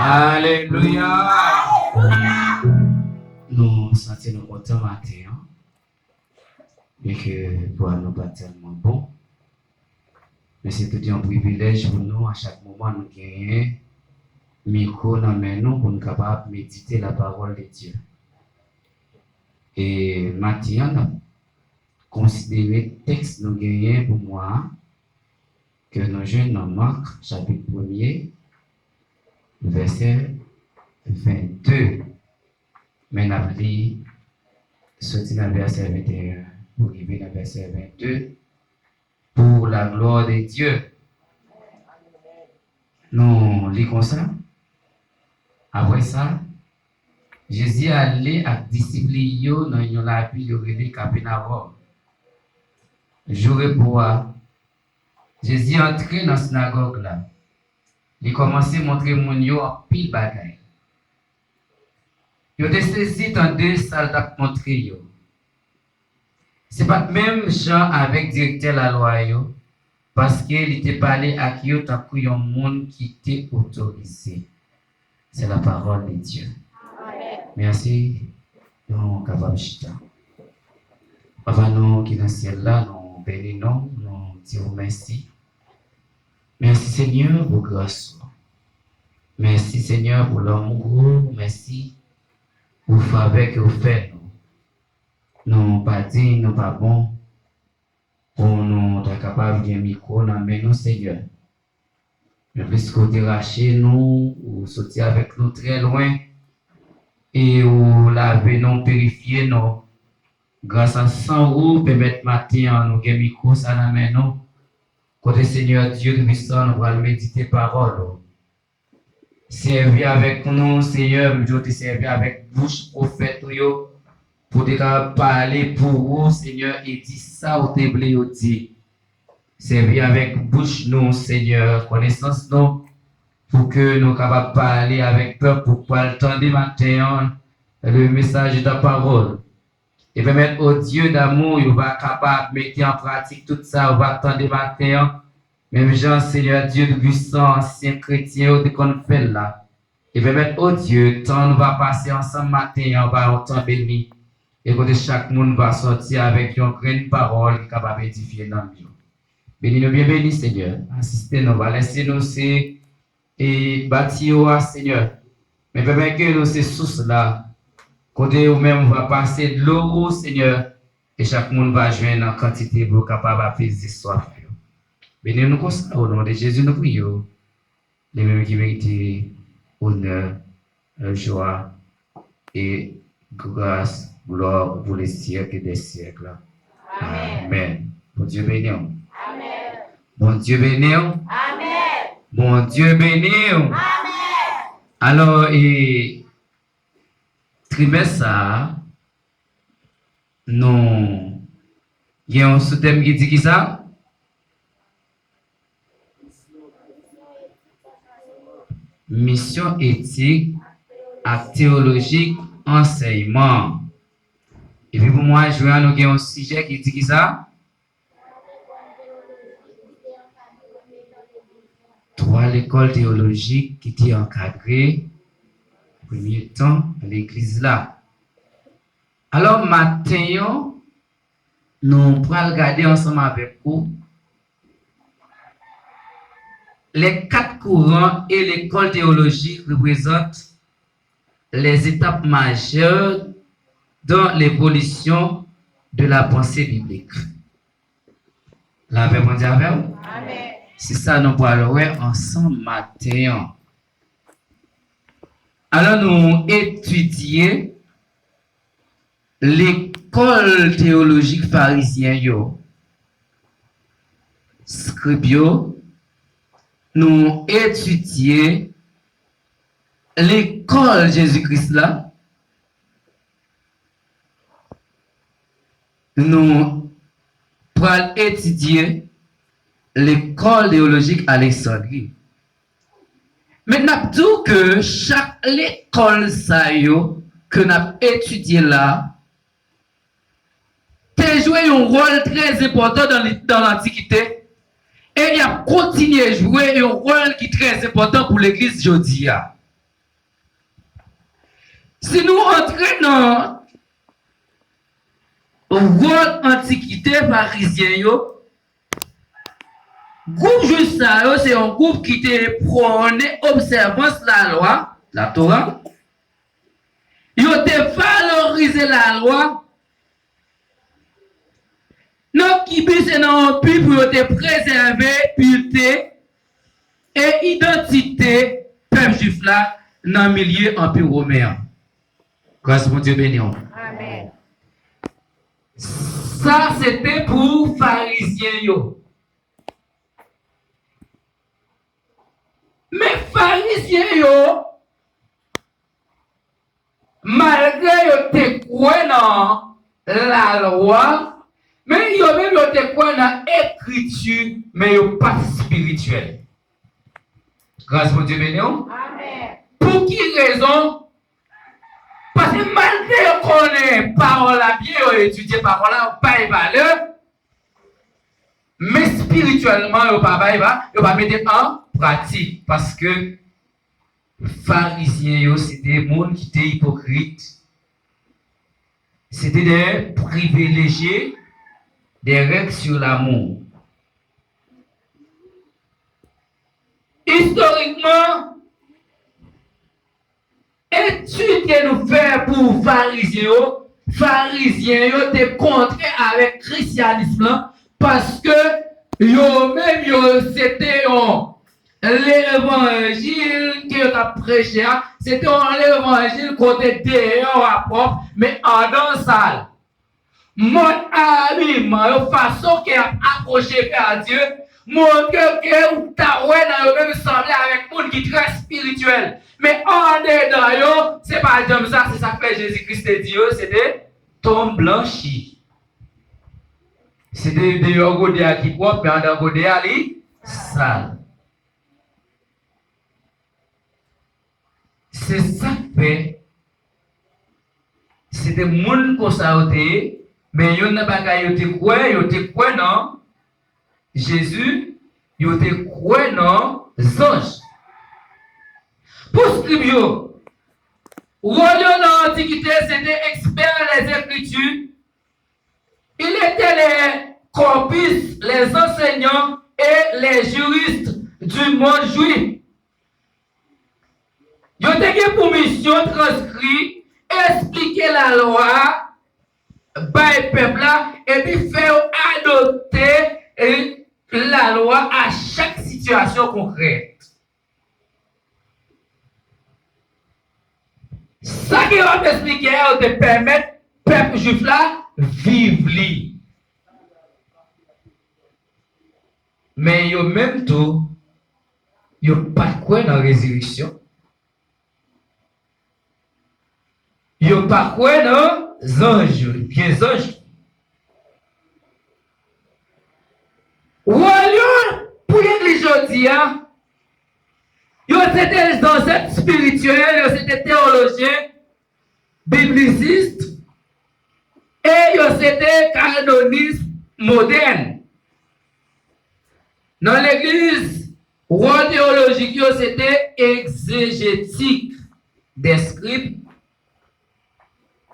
Alléluia. Nous sentons contents matin. Et que pour nous pas tellement bon. Mais c'est tout un privilège pour nous à chaque moment nous gagner micro dans nous pour nous capable méditer la parole de Dieu. Et maintenant, considérer le texte nous gagnons pour moi que nous jeunes dans Marc chapitre 1er verset 22. Mais nous avons sorti dans le verset 21 pour arriver dans le verset 22 pour la gloire de Dieu. Nous lisons ça. Après ça, Jésus allait avec disciples dans la ville de Capernaum. Jour et bois, Jésus entré dans la synagogue là. Il commençait à montrer mon yo en pile bagaille. Il a saisi dans deux salles d'ap montrer yo. C'est pas même gens avec directeur la loi yo, parce qu'il était parlé à qui yo tant qu'il y a un monde qui était autorisé. C'est la parole de Dieu. Amen. Merci. Nous capable chita. Papa nous qui dans le ciel là, nous bénissons, nous disons merci. Merci Seigneur pour grâce. Merci Seigneur pour l'amour. Merci pour faveur que vous faites. Nous pas dit, nous pas bon. Pour nous être capable de micro dans nous Seigneur. Mais puisque vous dérachez nous, ou sortir avec nous très loin, et vous lavez nous, purifiez nous, grâce à sang vous, permettre matin, nous avons micro ça dans nous. Côté Seigneur Dieu de puissant, nous allons méditer parole. Servir avec nous, Seigneur, nous te servir avec bouche prophète, pour te parler pour vous, Seigneur, et dire ça au téblé, dit. Servir avec bouche nous, Seigneur, connaissance nous, pour que nous capables parler avec peur, pour pouvoir entendre matin le message de ta parole. Et permettre au Dieu d'amour, il va capable de mettre en pratique tout ça, il va attendre matin. Même Jean, Seigneur Dieu de puissant, ancien chrétien, qu'on fait là. Et permettre au Dieu, tant nous va passer ensemble matin, on va entendre béni. Et que chaque monde va sortir avec une grande parole qui est capable d'édifier dans nous. Bénis-nous bien, bénis, Seigneur. Assistez-nous, va laisser nous et bâtir, Seigneur. Mais permettez que nous ces sources-là, côté où même va passer de l'eau, Seigneur, et chaque monde va joindre en quantité pour capable d'apaiser soif. Bénis-nous comme ça, au nom de Jésus, nous prions. Les mêmes qui méritent honneur, joie et grâce, gloire pour les siècles des siècles. Amen. Amen. Bon Dieu béni. Amen. Bon Dieu béni. Amen. Bon Dieu béni. Amen. Alors, trimestre ça, nous, il y a un sous-thème qui dit qui ça? Mission éthique, acte théologique, enseignement. Et puis pour moi, je vais nous avoir un sujet qui dit qui ça? Trois l'école théologique qui était encadrée, premier temps, à l'église là. Alors, maintenant, nous pourrons regarder ensemble avec vous les quatre courants et l'école théologique représentent les étapes majeures dans l'évolution de la pensée biblique. La paix mondiale avec vous? Amen. C'est ça nous parlerons ensemble matin. Alors nous étudions l'école théologique pharisienne, scribio. Nous étudions l'école Jésus-Christ là. Nous pourrons étudier l'école théologique Alexandrie. Maintenant, tout que chaque école que nous avons étudié là, a joué un rôle très important dans l'Antiquité. Et il a continué à jouer un rôle qui est très important pour l'Église aujourd'hui. Si nous entrons dans le rôle antiquité parisien, groupe juste ça, c'est un groupe qui te prôné observance la loi, la Torah. Ils ont valorisé la loi. Donc, qui puisse dans un but pour te préserver pureté et identité peuple juif là dans le milieu empire romain. Grâce à mon Dieu béni. Amen. Ça, c'était pour pharisiens. Mais pharisiens, malgré qu'ils croient dans la loi, mais ils ont même croient dans l'écriture, mais ils ne sont pas spirituels. Grâce à mon Dieu béni. Amen. Pour qui raison? Parce que malgré qu'on ait parole à bien, étudié parole à pas valeur, mais spirituellement, ils ne pas mettre en pratique. Parce que pharisiens, c'était des gens qui étaient hypocrites. C'était des privilégiés, des règles sur l'amour. Historiquement, étude que nous faisons pour pharisiens étaient contrés avec le christianisme parce que c'était l'évangile qui a prêché, c'était l'évangile côté dehors à propre, mais en dans salle. Mon ami, la façon qu'il a approché à Dieu, mon cœur que ta ouais dans même semblé avec monde qui est très spirituel. Mais en dedans, c'est pas comme ça, c'est ça que Jésus-Christ dit, c'était tombe blanchi. C'était des yogodéa qui propre, mais en yogodéa li sale. C'est ça que fait. C'est des gens qui sont mais ils n'ont pas quoi non Jésus, ils ont quoi non anges. Pour scripture, dans l'Antiquité, c'était expert les Écritures. Il était les corpus, les enseignants et les juristes du monde juif. Ils ont été pour mission transcrire, expliquer la loi, par le peuple là, et puis faire adopter la loi à chaque situation concrète. Ça qui va t'expliquer, te permettre peuple juif là vivre li. Mais yo même tout, yo pas quoi dans la résurrection. Yo pas quoi dans les anges, bien anges. Ou alors, pour l'église aujourd'hui, yo c'était les ancêtres spirituels, yo c'était théologiens, biblicistes, et yo c'était canonistes modernes. Dans l'église, rôle théologique, c'était exégétique des scripts.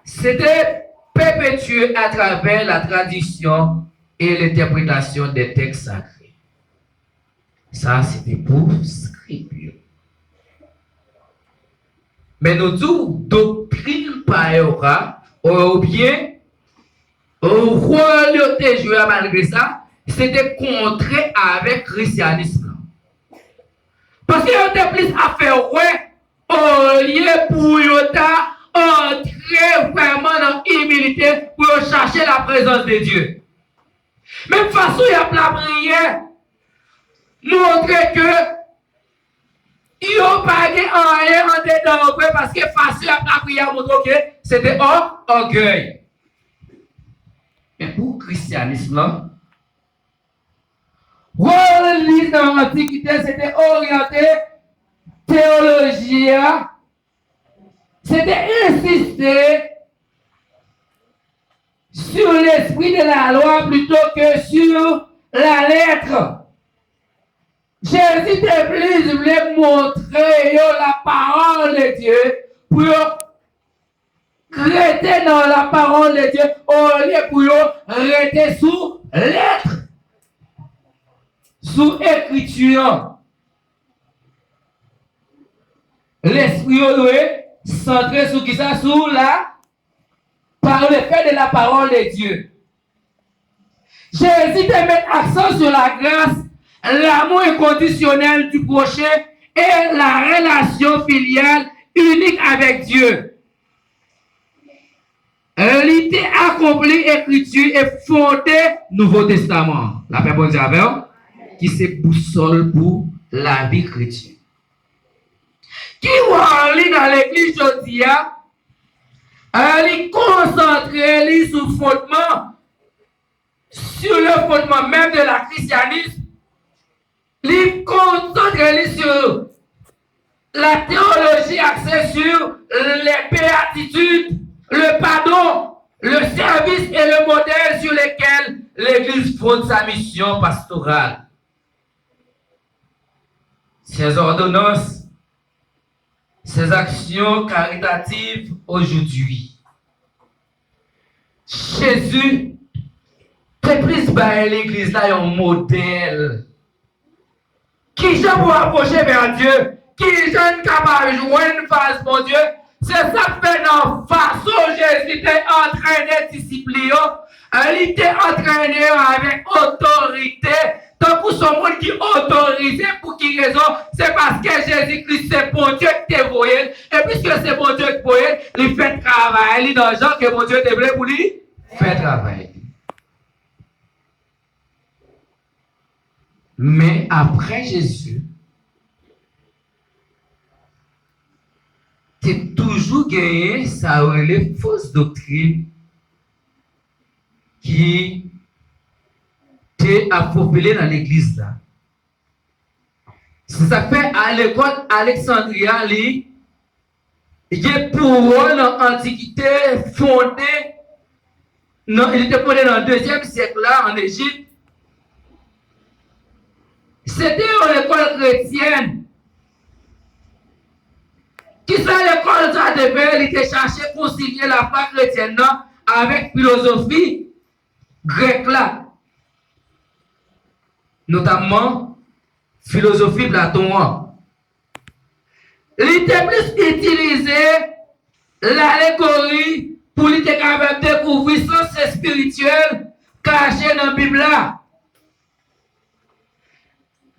C'était perpétué à travers la tradition et l'interprétation des textes sacrés. Ça, c'était pour scripture. Mais nous disons, doctrine par ou bien, au rôle de joué malgré ça, c'était contré avec le christianisme. Parce qu'il y a plus à faire, ouais, au lieu pour yota entrer vraiment dans l'humilité pour chercher la présence de Dieu. Même façon, il y a la prière, montrer que il n'y a pas rien en dedans parce que façon, la prière montre que c'était orgueil. Mais pour le christianisme, là, l'église dans l'Antiquité, c'était orienté théologie, c'était insister sur l'esprit de la loi plutôt que sur la lettre. Jésus de plus voulait montrer la parole de Dieu pour rester dans la parole de Dieu au lieu pour rester sous lettre, sous écriture. L'esprit doit centrer sur qui ça? Sur la par le fait de la parole de Dieu. Jésus te met accent sur la grâce, l'amour inconditionnel du prochain et la relation filiale unique avec Dieu. L'idée accomplie écriture et fondée Nouveau Testament. La paix bon Dieu avec qui c'est boussole pour la vie chrétienne. Qui va aller dans l'église aujourd'hui, elle concentrée sur le fondement, sur le fondement même de la christianisme, elle concentrée sur la théologie axée sur les béatitudes, le pardon, le service et le modèle sur lesquels l'Église fonde sa mission pastorale. Ses ordonnances, ses actions caritatives aujourd'hui. Jésus fait plus par l'Église là un modèle. Qui j'aime pour approcher vers Dieu, qui j'aime capable de joindre face mon Dieu. C'est ça fait dans façon Jésus était entraîné discipliné, il était entraîné avec autorité. Donc pour son monde qui autorisé pour qui raison, c'est parce que Jésus-Christ c'est bon Dieu qui te voyé. Et puisque c'est bon Dieu qui te voyé, il fait travail. Il est dans le genre que bon Dieu te voulait pour lui faire travail. Mais après Jésus, tu toujours gagné ça les fausses doctrines qui t'est approprié dans l'église là. C'est ça fait à l'école Alexandria, il est pour l'Antiquité fondé, non, il était fondé dans le 2e siècle là en Égypte. C'était une école chrétienne. Qui c'est l'école ça devait, il était cherché à concilier la foi chrétienne non, avec philosophie grecque là. Notamment philosophie Platon. Il était plus utilisé l'allégorie pour lui être capable de découvrir sens spirituel caché dans la Bible là.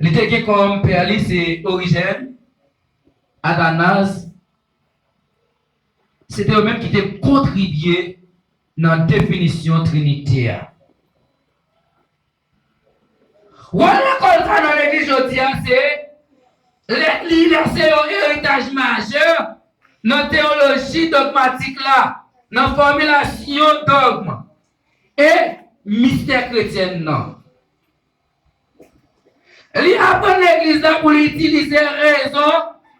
Il était comme Perlis et Origène, Athanase. C'était eux-mêmes qui étaient contribués dans la définition trinitaire. Voilà comme ça dans l'église aujourd'hui, c'est un héritage majeur dans la théologie dogmatique là, dans la formulation dogme et mystère chrétien non. Il apprend l'église là pour utiliser raison,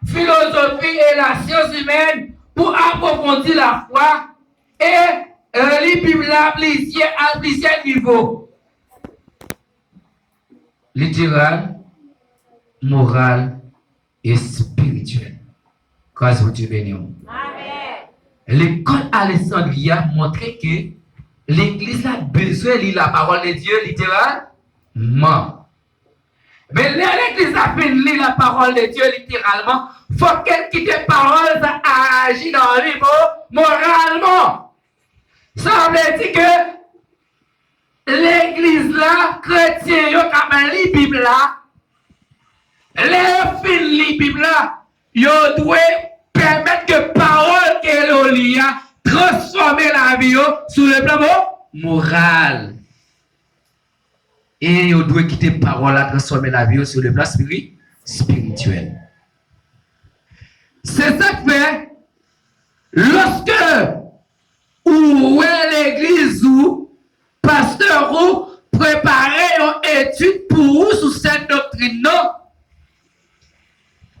philosophie et la science humaine pour approfondir la foi et les Bibles à plusieurs niveaux. Littéral, moral et spirituel. Grâce à Dieu béni. L'école Alexandria montrait que l'église a besoin de la parole de Dieu littéralement. Mais l'église a fait lire la parole de Dieu littéralement. Il faut qu'elle quitte la parole, ça agit dans le niveau moralement. Ça veut dire que l'église là, chrétien, yo comme li Bible là, les fins li Bible là, yo doit permettre que parole que lit transformer la vie sur le plan moral. Et on doit quitter parole à transformer la vie sur le plan spirituel. C'est ça que fait lorsque ou l'église ou pasteur ou préparer une étude pour vous sur cette doctrine non.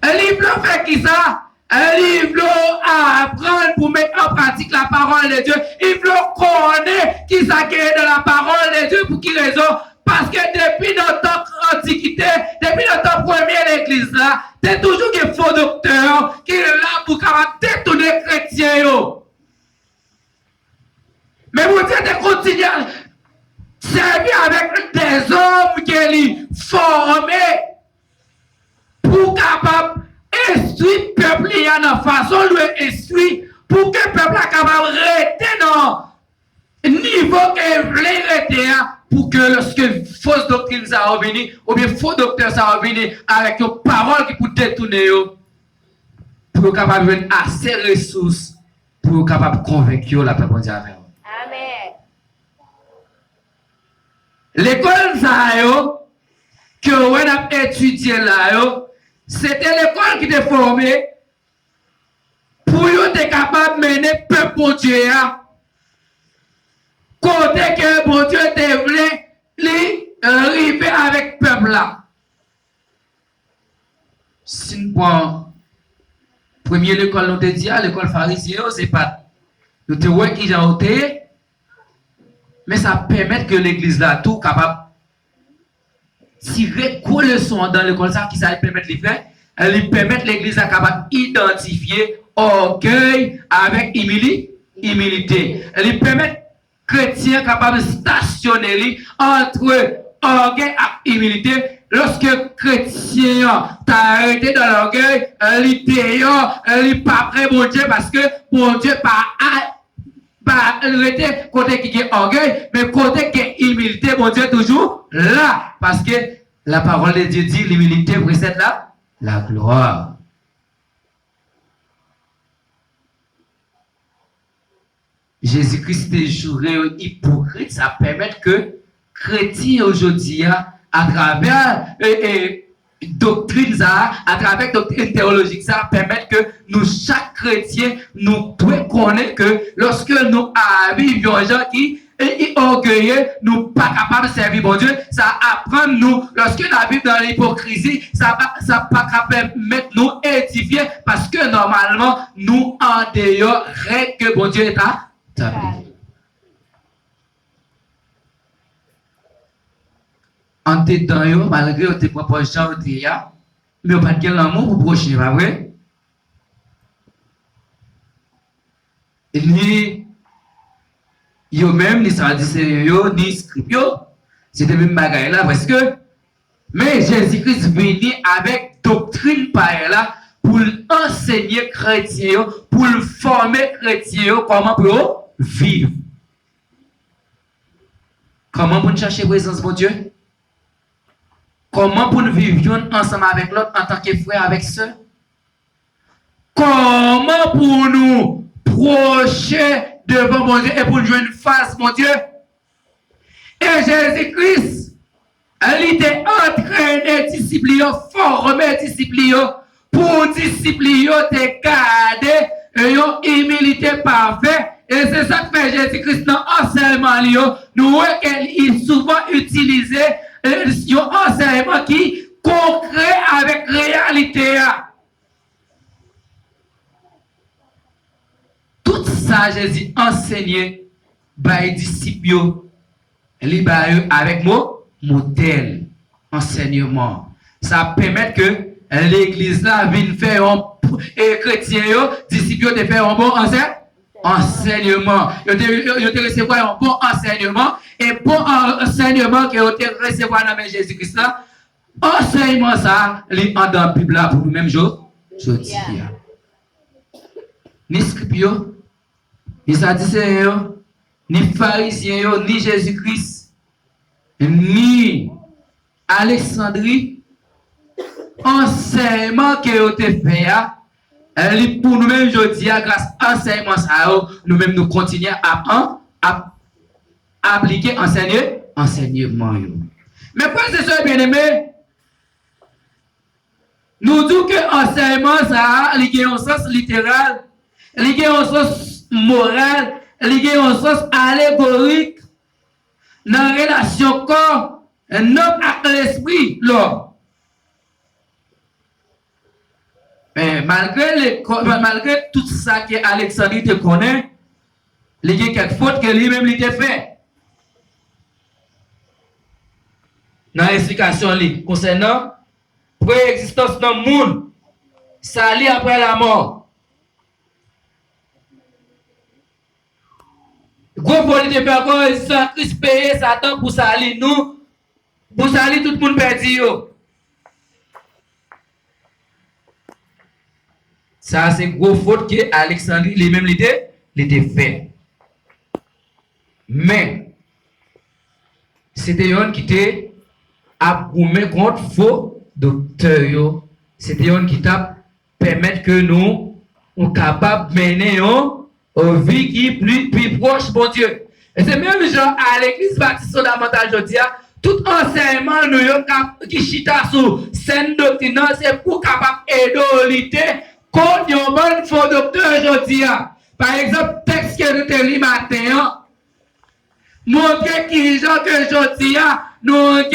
Un livre fait qui ça? Un livre à apprendre pour mettre en pratique la parole de Dieu. Il veut connaître qui s'accueille de la parole de Dieu pour qui raison? Parce que depuis notre antiquité, depuis notre première église là, c'est toujours des faux docteurs qui sont là pour détourner les chrétiens. Mais vous êtes continué à servir avec des hommes qui sont formés pour capable instruire le peuple dans la façon de instruire pour que le peuple soit capable de rester dans le niveau qu'il voulait rester pour que lorsque fausse doctrine ça va venir ou bien faux docteur ça va venir avec une parole qui peut détourner pour être capable de venir assez de ressources pour être capable de convaincre la peuple mondial. Amen. L'école ça que on a étudié là c'était l'école qui était formée pour être capable de mener le peuple pour Dieu. Côté que bon Dieu te voulait arriver avec le peuple là. Si nous prenons première l'école, nous te dit, l'école pharisienne, c'est pas. Nous te voyons qui j'ai ôté, mais ça permet que l'église là, tout capable tirer quoi leçon dans l'école ça, qui ça lui permet de faire, elle permet l'église là capable d'identifier orgueil avec humilité. Elle lui permet chrétien capable de stationner entre orgueil et humilité. Lorsque chrétien t'a arrêté dans l'orgueil, il est pas prêt bon Dieu parce que bon Dieu pas arrêté côté qui est orgueil, mais côté qui est humilité, bon Dieu toujours là parce que la parole de Dieu dit l'humilité précède la gloire. Jésus-Christ est juré hypocrite, ça permet que chrétiens aujourd'hui, à travers doctrine, à travers doctrine théologique, ça permet que nous, chaque chrétien, nous devons connaître que lorsque nous arrivons à gens qui sont orgueilleux, nous pas capables de servir bon Dieu, ça apprend nous, lorsque nous vivons dans l'hypocrisie, ça pas capable de mettre nous édifier parce que normalement, nous en dehors, règle que bon Dieu est à en t'aidant, malgré tes propres gens, mais on pas de l'amour pour prochain, pas vrai? Ni yo même, ni Sadducéens, ni Scriptures, c'était même bagaille là, parce que, mais Jésus-Christ venu avec doctrine par là, pour enseigner chrétiens, pour former chrétiens, comment pour vivre. Comment pour chercher la présence de Dieu? Comment pour nous vivre ensemble avec l'autre en tant que frère avec sœur? Comment pour nous procher devant mon Dieu et pour nous jouer une face, mon Dieu? Et Jésus-Christ, il était entraîné, discipliné, formé, discipliné, pour discipliner, te garder une humilité parfaite. Et c'est ça que fait Jésus-Christ dans l'enseignement. Nous voyons qu'il souvent utilisé un enseignement qui concret avec réalité. Tout ça, Jésus enseignait par les disciples, avec mon modèle, enseignement. Ça permet que l'église là vienne faire un chrétien, disciples de faire un bon enseignement. Ils ont recevoir un bon enseignement et bon enseignement que ont recevoir dans Jésus-Christ là. Enseignement ça, les en dans la Bible là pour nous-mêmes aujourd'hui. Ni Scripture, ni Sadducéens, ni pharisiens, ni Jésus-Christ, ni Alexandrie, enseignement que vous avez fait, pour nous-mêmes aujourd'hui, grâce à l'enseignement, nous-mêmes nous continuons à appliquer enseignement. Mais pour ces soeurs bien-aimés, nous disons que l'enseignement, ça a un sens littéral, il a un sens moral, il a un sens allégorique, dans la relation corps, un homme avec l'esprit, l'homme. Mais malgré tout ça que Alexandrie te connaît, il y a quelques fautes que lui-même il t'a fait. Dans l'explication concernant préexistence dans le monde, ça lit après la mort. Gros folie de faire quoi? Sans Christ payer Satan pour salir nous. Pour salir tout le monde perdu. Ça, c'est gros faute que Alexandrie lui-même l'était fait. Mais, c'était un qui était abgoumé contre faux docteur. C'était un qui t'a permettre que nous sommes capables de mener une vie qui est plus proche, bon Dieu. Et c'est même genre à l'église baptiste fondamentale, je dis, tout enseignement nous qui chita sur scène doctrine, c'est pour capable aider contre un bon faux docteur, je dis. Par exemple, texte que nous te lis matin, montrer qui gens que je dis, nous avons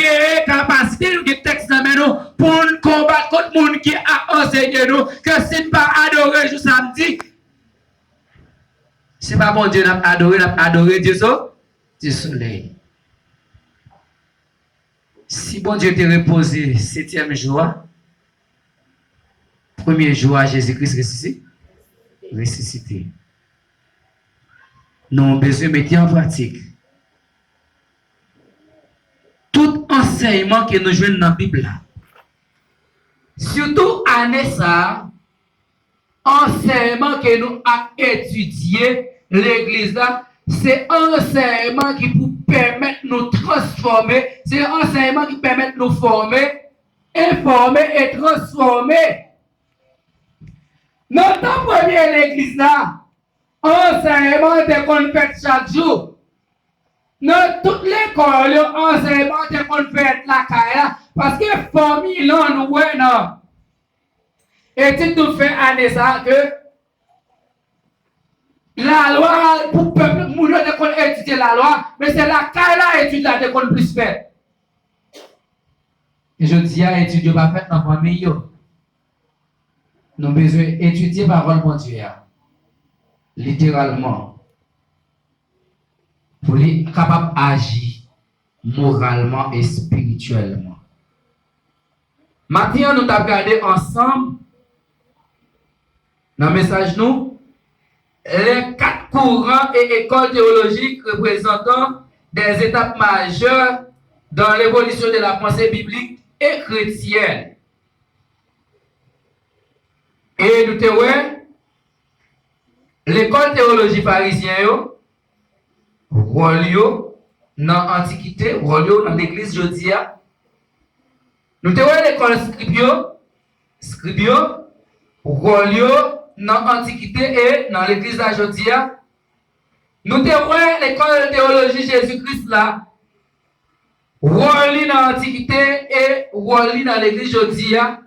capacité, nous avons texte dans nous pour combattre contre le monde qui a enseigné nous que c'est pas adorer le samedi. C'est pas bon Dieu, nous adorer Dieu ça, Dieu soleil. Si bon Dieu t'a reposé 7e jour, premier jour à Jésus-Christ ressuscité. Nous avons besoin de mettre en pratique tout enseignement que nous jouons dans la Bible. Surtout année ça, enseignement que nous avons étudié l'église là, c'est enseignement qui peut permettre de nous transformer, c'est enseignement qui permet de nous former, informer et transformer. Notre première l'église là, enseignement de qu'on fait chaque jour. Dans toutes les écoles, enseignement de qu'on fait la caille parce que famille là nous non. Et tu nous fais année ça que la loi pour peuple nous de qu'on étudier la loi, mais c'est la caille là étude là de qu'on plus fait. Et je dis à étudier pas fait dans famille yo. Nous avons besoin d'étudier la parole de Dieu. Littéralement. Pour être capable d'agir moralement et spirituellement. Maintenant, nous avons regardé ensemble, dans le message, nous, les 4 courants et écoles théologiques représentant des étapes majeures dans l'évolution de la pensée biblique et chrétienne. Et nous avons l'école théologie pharisienne, rôle dans l'Antiquité, rôle dans l'Église jodia. Nous avons l'école scribio, rôle dans l'Antiquité et dans l'Église jodia. Nous avons l'école théologie Jésus-Christ là, rôle dans l'Antiquité et rôle dans l'Église jodia.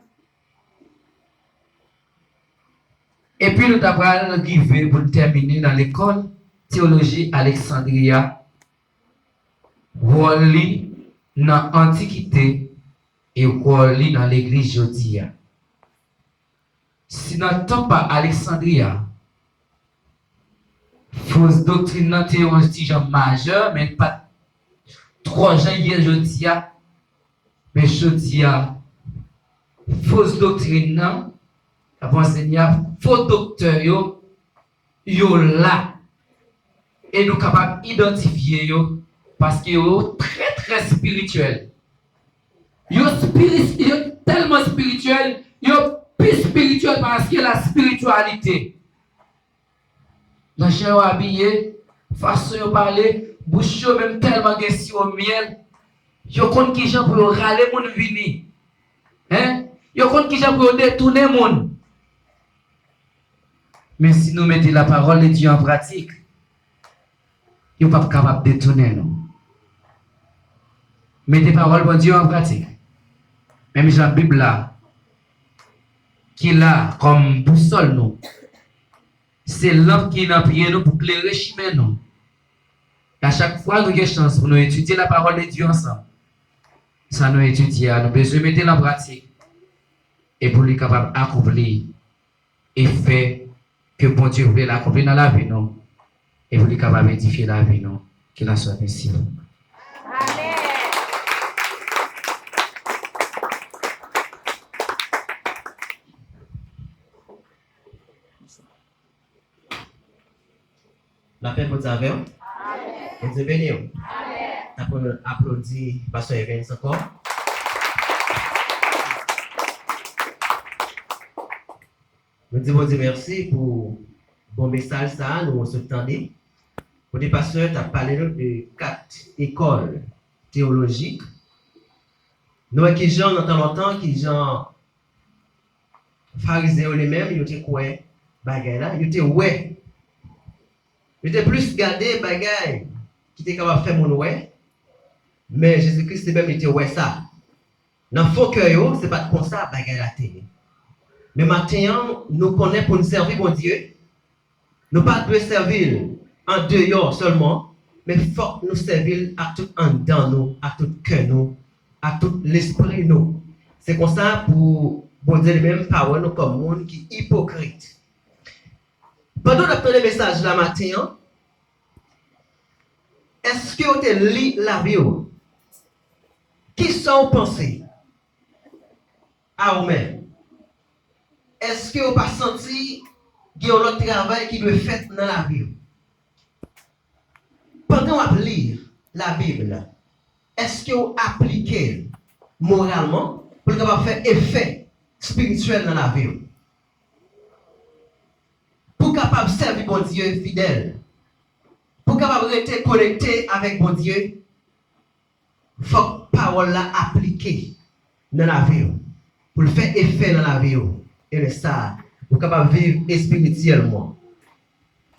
Et puis nous avons arrivé pour terminer dans l'école théologie Alexandria, Wally dans l'Antiquité et Wally dans l'église jodia. Si nous temps pas Alexandria, fausse doctrine dans théologie majeure, mais pas trop janvier jodia, mais jodia, fausse doctrine non, la enseignant faux docteur yo là. Et nous sommes capables d'identifier yo parce que yo très très spirituel. Yo tellement spirituel, yo plus spirituel parce que la spiritualité. Dans chien habillé, façon de parler, bouche même tellement gesti au miel. Yo compte qui gens pour râler mon vini. Hein? Yo compte qui gens pour détourner mon. Mais si nous mettons la parole de Dieu en pratique, vous n'êtes pas capable de détourner nous. Mettez la parole de Dieu en pratique. Même la Bible là, qui là comme boussole nous, c'est l'homme qui n'a prié nous pour éclairer chemin nous. À chaque fois nous avons chance pour nous étudier la parole de Dieu ensemble. Ça nous étudier, nous besoin de mettre en pratique et pour lui capable d'accomplir et faire que bon Dieu voulait l'accomplir dans la vie nous et vous lui capable d'édifier la vie nous. Qu'il en soit ainsi. Amen. La paix pour ta vie. Bon Dieu béni. Amen. Applaudis Pasteur Evans encore. Nous disons bon Dieu merci pour bon message ça, nous se tendez. Pour des pasteurs, tu as parlé de 4 écoles théologiques. Nous qui gens dans longtemps qui gens pharisiens eux-mêmes, ils étaient quoi bagaille là, ils étaient ouais. Ils étaient plus gardés bagaille qui étaient capable de faire mon ouais. Mais Jésus-Christ même était ouais ça. Dans le fond cœur, c'est pas comme ça bagaille la télé. Mais maintenant, nous connaissons pour nous servir mon Dieu. Nous pas de servir en dehors seulement, mais il faut nous servir à tout en dedans nous, à tout cœur nous, à tout l'esprit nous. C'est comme ça pour dire les mêmes paroles nous comme monde qui est hypocrite. Pendant que le message là matin, est-ce que vous avez lu la Bible? Qui sont pensés à vous-même? Est-ce que vous n'avez pas senti qu'il y a un autre travail qui doit être fait dans la Bible? Pendant que vous lire la Bible, est-ce que vous appliquez moralement pour faire effet spirituel dans la Bible? Pour capable servir mon Dieu fidèle, pour capable rester connecté avec mon Dieu, il faut que la parole là appliquée dans la vie, pour le faire effet dans la vie. Et ça, pour capable vivre spirituellement.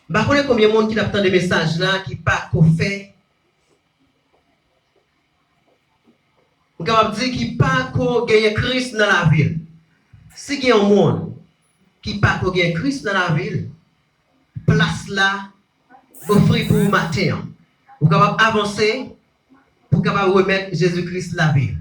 Je ne sais pas combien de monde qui a tant de messages là qui pas qu'on fait. Je capable dire qui pas qu'on gagne Christ dans la ville. Si il y a un monde qui pas qu'on gagne Christ dans la ville, place là offrir pour matin. Vous capable avancer pour capable remettre Jésus-Christ la ville.